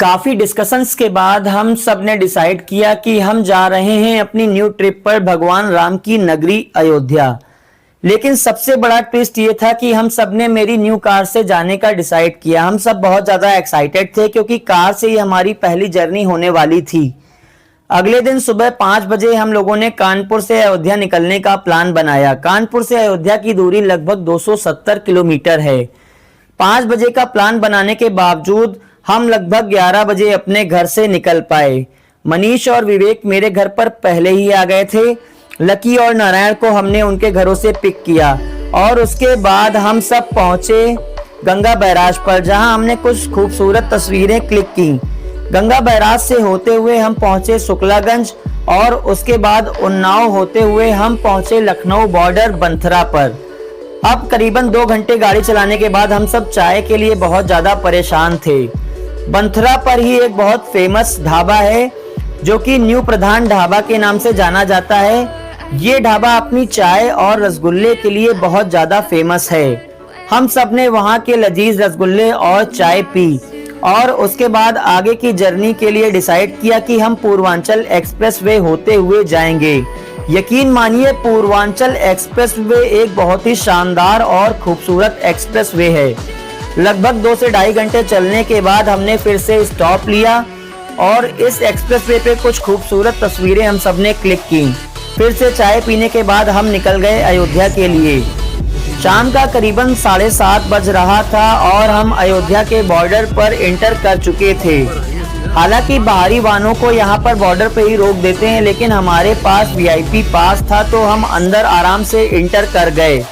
काफी डिस्कशंस के बाद हम सब ने डिसाइड किया कि हम जा रहे हैं अपनी न्यू ट्रिप पर भगवान राम की नगरी अयोध्या। लेकिन सबसे बड़ा ट्विस्ट ये था कि हम सब ने मेरी न्यू कार से जाने का डिसाइड किया। हम सब बहुत ज्यादा एक्साइटेड थे क्योंकि कार से ही हमारी पहली जर्नी होने वाली थी। अगले दिन सुबह 5 बजे हम लोगों ने कानपुर से अयोध्या निकलने का प्लान बनाया। कानपुर से अयोध्या की दूरी लगभग 270 किलोमीटर है। 5 बजे का प्लान बनाने के बावजूद हम लगभग 11 बजे अपने घर से निकल पाए। मनीष और विवेक मेरे घर पर पहले ही आ गए थे। लकी और नारायण को हमने उनके घरों से पिक किया और उसके बाद हम सब पहुंचे गंगा बैराज पर, जहां हमने कुछ खूबसूरत तस्वीरें क्लिक की। गंगा बैराज से होते हुए हम पहुंचे शुक्लागंज और उसके बाद उन्नाव होते हुए हम पहुंचे लखनऊ बॉर्डर बंथरा पर। अब करीबन 2 घंटे गाड़ी चलाने के बाद हम सब चाय के लिए बहुत ज्यादा परेशान थे। बंथरा पर ही एक बहुत फेमस ढाबा है जो कि न्यू प्रधान ढाबा के नाम से जाना जाता है। ये ढाबा अपनी चाय और रसगुल्ले के लिए बहुत ज्यादा फेमस है। हम सब ने वहाँ के लजीज रसगुल्ले और चाय पी और उसके बाद आगे की जर्नी के लिए डिसाइड किया कि हम पूर्वांचल एक्सप्रेसवे होते हुए जाएंगे। यकीन मानिए, पूर्वांचल एक्सप्रेसवे एक बहुत ही शानदार और खूबसूरत एक्सप्रेसवे है। लगभग 2 से ढाई घंटे चलने के बाद हमने फिर से स्टॉप लिया और इस एक्सप्रेसवे पे कुछ खूबसूरत तस्वीरें हम सब ने क्लिक की। फिर से चाय पीने के बाद हम निकल गए अयोध्या के लिए। शाम का करीबन 7:30 बज रहा था और हम अयोध्या के बॉर्डर पर एंटर कर चुके थे। हालांकि बाहरी वाहनों को यहाँ पर बॉर्डर पे ही रोक देते हैं, लेकिन हमारे पास वीआईपी पास था तो हम अंदर आराम से एंटर कर गए।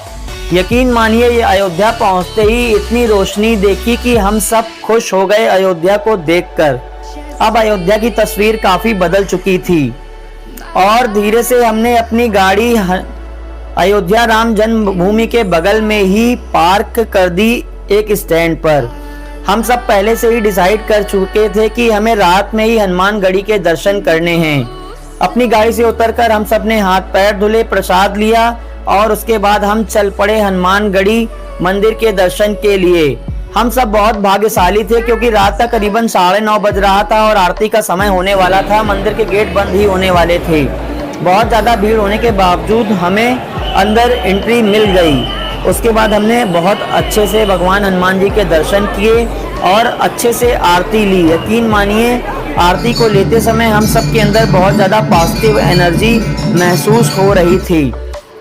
यकीन मानिए, ये अयोध्या पहुँचते ही इतनी रोशनी देखी कि हम सब खुश हो गए अयोध्या को देखकर। अब अयोध्या की तस्वीर काफी बदल चुकी थी और धीरे से हमने अपनी गाड़ी अयोध्या राम जन्मभूमि के बगल में ही पार्क कर दी एक स्टैंड पर। हम सब पहले से ही डिसाइड कर चुके थे कि हमें रात में ही हनुमानगढ़ी के दर्शन करने हैं। अपनी गाड़ी से उतरकर हम सब ने हाथ पैर धुले, प्रसाद लिया और उसके बाद हम चल पड़े हनुमानगढ़ी मंदिर के दर्शन के लिए। हम सब बहुत भाग्यशाली थे क्योंकि रात का करीबन 9:30 बज रहा था और आरती का समय होने वाला था। मंदिर के गेट बंद ही होने वाले थे। बहुत ज़्यादा भीड़ होने के बावजूद हमें अंदर एंट्री मिल गई। उसके बाद हमने बहुत अच्छे से भगवान हनुमान जी के दर्शन किए और अच्छे से आरती ली। यकीन मानिए, आरती को लेते समय हम सब के अंदर बहुत ज़्यादा पॉजिटिव एनर्जी महसूस हो रही थी।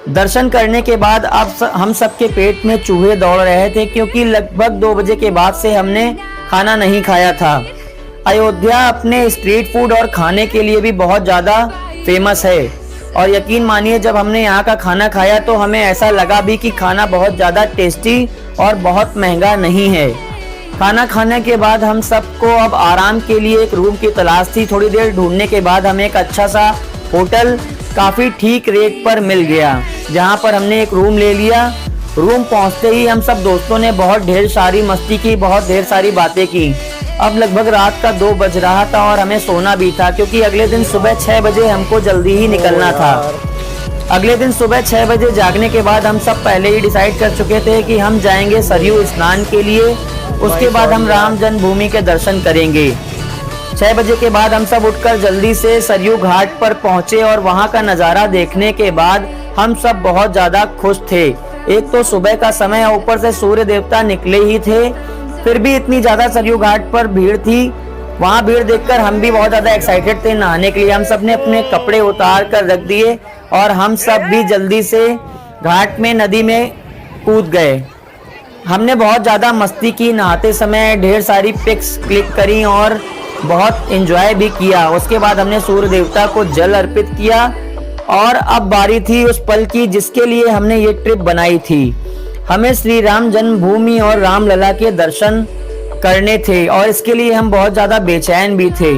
दर्शन करने के बाद अब हम सबके पेट में चूहे दौड़ रहे थे क्योंकि लगभग 2 बजे के बाद से हमने खाना नहीं खाया था। अयोध्या अपने स्ट्रीट फूड और खाने के लिए भी बहुत ज़्यादा फेमस है और यकीन मानिए, जब हमने यहाँ का खाना खाया तो हमें ऐसा लगा भी कि खाना बहुत ज़्यादा टेस्टी और बहुत महंगा नहीं है। खाना खाने के बाद हम सबको अब आराम के लिए एक रूम की तलाश थी। थोड़ी देर ढूंढने के बाद हमें एक अच्छा सा होटल काफ़ी ठीक रेट पर मिल गया, जहां पर हमने एक रूम ले लिया। रूम पहुंचते ही हम सब दोस्तों ने बहुत ढेर सारी मस्ती की, बहुत ढेर सारी बातें की। अब लगभग रात का 2 बज रहा था और हमें सोना भी था क्योंकि अगले दिन सुबह 6 बजे हमको जल्दी ही निकलना था। अगले दिन सुबह 6 बजे जागने के बाद हम सब पहले ही डिसाइड कर चुके थे कि हम जाएंगे सरयू स्नान के लिए। उसके बाद हम राम जन्मभूमि के दर्शन करेंगे। 6 बजे के बाद हम सब उठकर जल्दी से सरयू घाट पर पहुंचे और वहां का नज़ारा देखने के बाद हम सब बहुत ज़्यादा खुश थे। एक तो सुबह का समय है, ऊपर से सूर्य देवता निकले ही थे, फिर भी इतनी ज़्यादा सरयू घाट पर भीड़ थी। वहाँ भीड़ देखकर हम भी बहुत ज़्यादा एक्साइटेड थे नहाने के लिए। हम सब ने अपने कपड़े उतार कर रख दिए और हम सब भी जल्दी से घाट में नदी में कूद गए। हमने बहुत ज़्यादा मस्ती की, नहाते समय ढेर सारी पिक्स क्लिक करी और बहुत एंजॉय भी किया। उसके बाद हमने सूर्य देवता को जल अर्पित किया और अब बारी थी उस पल की जिसके लिए हमने ये ट्रिप बनाई थी। हमें श्री राम जन्मभूमि और रामलला के दर्शन करने थे और इसके लिए हम बहुत ज़्यादा बेचैन भी थे।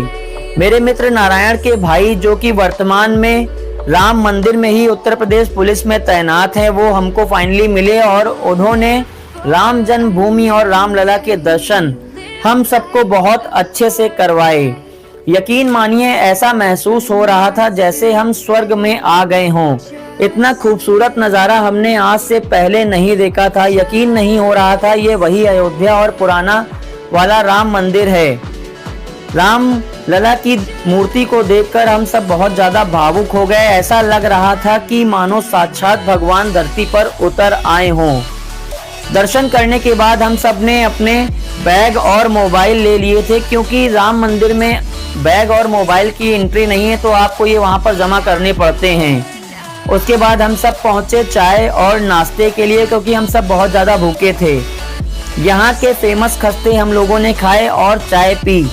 मेरे मित्र नारायण के भाई, जो कि वर्तमान में राम मंदिर में ही उत्तर प्रदेश पुलिस में तैनात हैं, वो हमको फाइनली मिले और उन्होंने राम जन्मभूमि और रामलला के दर्शन हम सबको बहुत अच्छे से करवाए। यकीन मानिए, ऐसा महसूस हो रहा था जैसे हम स्वर्ग में आ गए हों। इतना खूबसूरत नज़ारा हमने आज से पहले नहीं देखा था। यकीन नहीं हो रहा था ये वही अयोध्या और पुराना वाला राम मंदिर है। राम लला की मूर्ति को देखकर हम सब बहुत ज्यादा भावुक हो गए। ऐसा लग रहा था कि मानो साक्षात भगवान धरती पर उतर आए हों। दर्शन करने के बाद हम सब ने अपने बैग और मोबाइल ले लिए थे, क्योंकि राम मंदिर में बैग और मोबाइल की एंट्री नहीं है, तो आपको ये वहां पर जमा करने पड़ते हैं। उसके बाद हम सब पहुंचे चाय और नाश्ते के लिए, क्योंकि हम सब बहुत ज़्यादा भूखे थे। यहाँ के फेमस खस्ते हम लोगों ने खाए और चाय पी।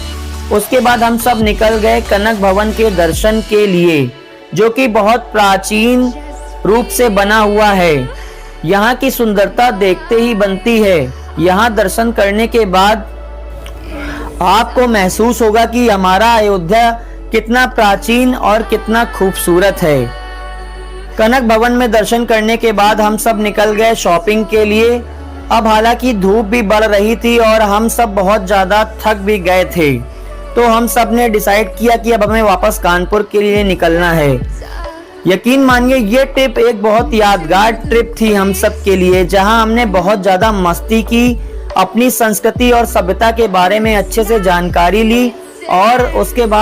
उसके बाद हम सब निकल गए कनक भवन के दर्शन के लिए, जो कि बहुत प्राचीन रूप से बना हुआ है। यहाँ की सुंदरता देखते ही बनती है। यहाँ दर्शन करने के बाद आपको महसूस होगा कि हमारा अयोध्या कितना प्राचीन और कितना खूबसूरत है। कनक भवन में दर्शन करने के बाद हम सब निकल गए शॉपिंग के लिए। अब हालांकि धूप भी बढ़ रही थी और हम सब बहुत ज़्यादा थक भी गए थे, तो हम सब ने डिसाइड किया कि अब हमें वापस कानपुर के लिए निकलना है। यकीन मानिए ये ट्रिप एक बहुत यादगार ट्रिप थी हम सब के लिए, जहां हमने बहुत ज़्यादा मस्ती की, अपनी संस्कृति और सभ्यता के बारे में अच्छे से जानकारी ली और उसके बाद